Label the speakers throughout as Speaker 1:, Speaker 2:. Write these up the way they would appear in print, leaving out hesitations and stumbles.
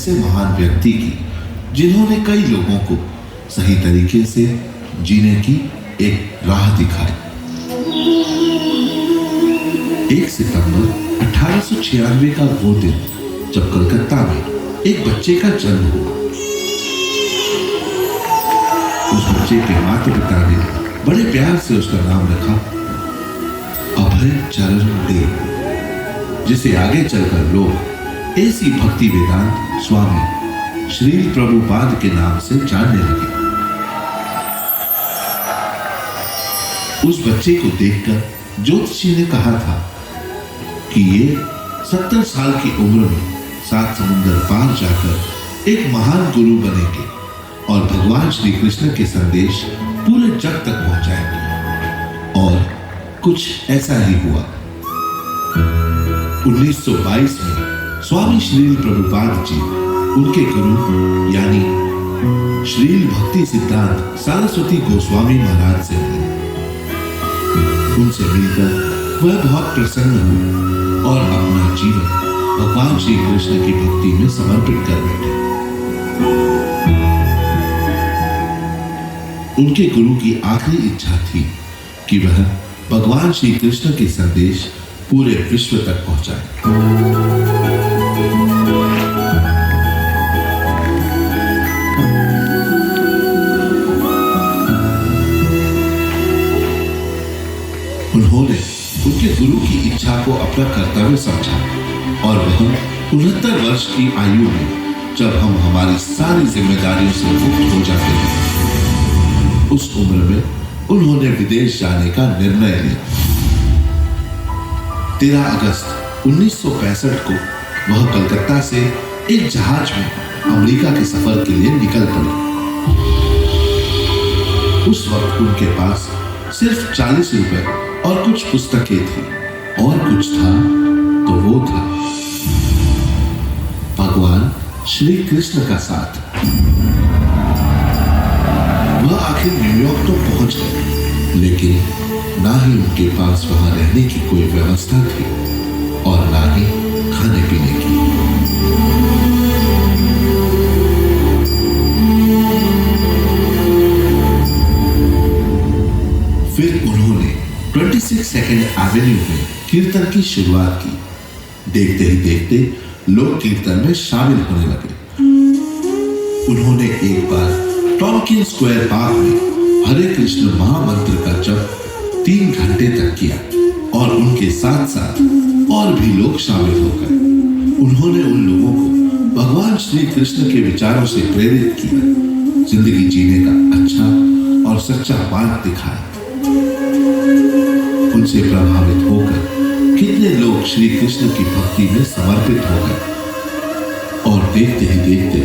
Speaker 1: ऐसे महान व्यक्ति की जिन्होंने कई लोगों को सही तरीके से जीने की एक राह दिखाई। 1 सितंबर 1896 का वो दिन जब कलकत्ता में एक बच्चे का जन्म हुआ। उस बच्चे के माता पिता ने बड़े प्यार से उसका नाम रखा अभय चरण देव, जिसे आगे चलकर लोग ऐसी भक्ति वेदांत स्वामी श्रील प्रभुपाद के नाम से जानने लगे। उस बच्चे को देखकर ज्योतिषी ने कहा था कि ये 70 साल की उम्र में 7 समुंदर पार जाकर एक महान गुरु बनेंगे और भगवान श्री कृष्ण के संदेश पूरे जग तक पहुंचाएंगे। और कुछ ऐसा ही हुआ। 1922 में स्वामी श्रील प्रभुपाद जी उनके गुरु यानी श्रील भक्ति सिद्धांत सरस्वती गोस्वामी महाराज से मिले। उनसे मिलकर वह बहुत प्रसन्न हुए और अपना जीवन भगवान श्री कृष्ण की भक्ति में समर्पित कर बैठे। उनके गुरु की आखिरी इच्छा थी कि वह भगवान श्री कृष्ण के संदेश पूरे विश्व तक पहुंचाए। उन्होंने उनके गुरु की इच्छा को अपना कर्तव्य समझा और वह 69 वर्ष की आयु में जब हम हमारी सारी जिम्मेदारियों से मुक्त हो जाते हैं, उस उम्र में उन्होंने विदेश जाने का निर्णय लिया। 13 अगस्त 1965 को वह कलकत्ता से एक जहाज में अमेरिका के सफर के लिए निकल पड़े। उस वक्त उनके पास सिर्फ 40 रुपए और कुछ पुस्तकें थी, और कुछ था तो वो था भगवान श्री कृष्ण का साथ। वह आखिर न्यूयॉर्क तो पहुंच गए, लेकिन ना ही उनके पास वहां रहने की कोई व्यवस्था थी और ना ही खाने पीने की। फिर उन्होंने 26 सेकंड एवेन्यू में कीर्तन की शुरुआत की। देखते ही देखते लोग कीर्तन में शामिल होने लगे। उन्होंने एक बार टॉमकिन स्क्वायर पार्क में हरे कृष्ण महामंत्र का जप 3 घंटे तक किया और उनके साथ साथ और भी लोग शामिल हो गए। उन्होंने उन लोगों को भगवान श्री कृष्ण के विचारों से प्रेरित किया, जिंदगी जीने का अच्छा और सच्चा मार्ग दिखाया। उनसे प्रभावित होकर कितने लोग श्री कृष्ण की भक्ति में समर्पित हो गए और देखते ही देखते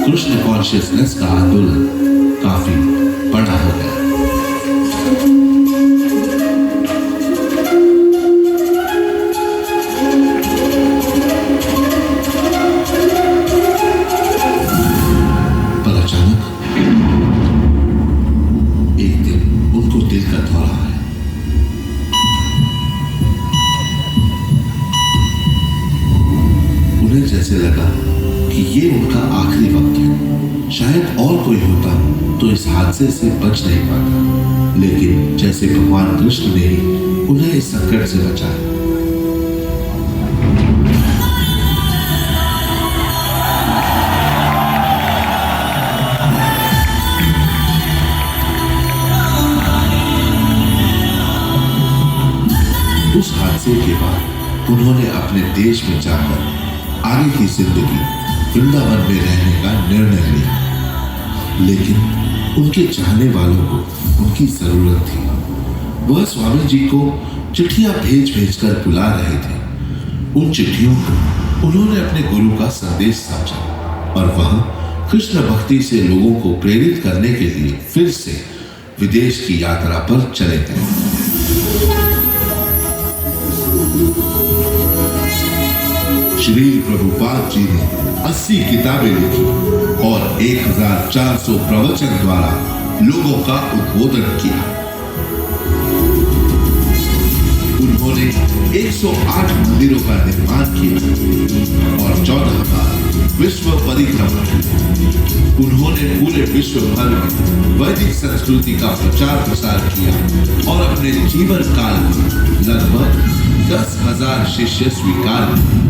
Speaker 1: कृष्ण कॉन्शियसनेस का आंदोलन काफी बड़ा हो गया। पर अचानक एक दिन उनको दिल का दौरा आया। उन्हें जैसे लगा कि ये उनका आखिरी वक्त है। शायद और कोई होता तो इस हादसे से बच नहीं पाता, लेकिन जैसे भगवान कृष्ण ने ही उन्हें इस संकट से बचाया। उस हादसे के बाद उन्होंने अपने देश में जाकर आगे की जिंदगी वृंदावन में रहने का निर्णय लिया, लेकिन उनके चाहने वालों को उनकी जरूरत थी। वह स्वामी जी को चिट्ठियां भेज कर बुला रहे थे। उन चिट्ठियों को उन्होंने अपने गुरु का संदेश समझा और वह कृष्ण भक्ति से लोगों को प्रेरित करने के लिए फिर से विदेश की यात्रा पर चले गए। श्रील प्रभुपाद जी ने 80 किताबें लिखी और 1400 प्रवचन द्वारा लोगों का उद्बोधन किया। उन्होंने 108 मंदिरों का निर्माण किया और 14,000 विश्व परिक्रमा की। उन्होंने पूरे विश्व भर में वैदिक संस्कृति का प्रचार प्रसार किया और अपने जीवन काल में लगभग 10,000 शिष्य स्वीकार किए।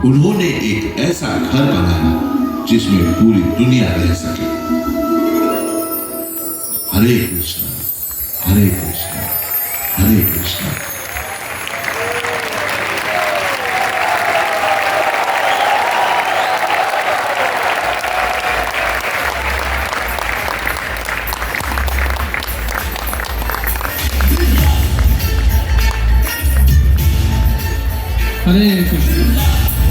Speaker 1: उन्होंने एक ऐसा घर बनाया जिसमें पूरी दुनिया रह सके। हरे कृष्णा, हरे कृष्णा, हरे कृष्णा।
Speaker 2: हरे कृष्ण।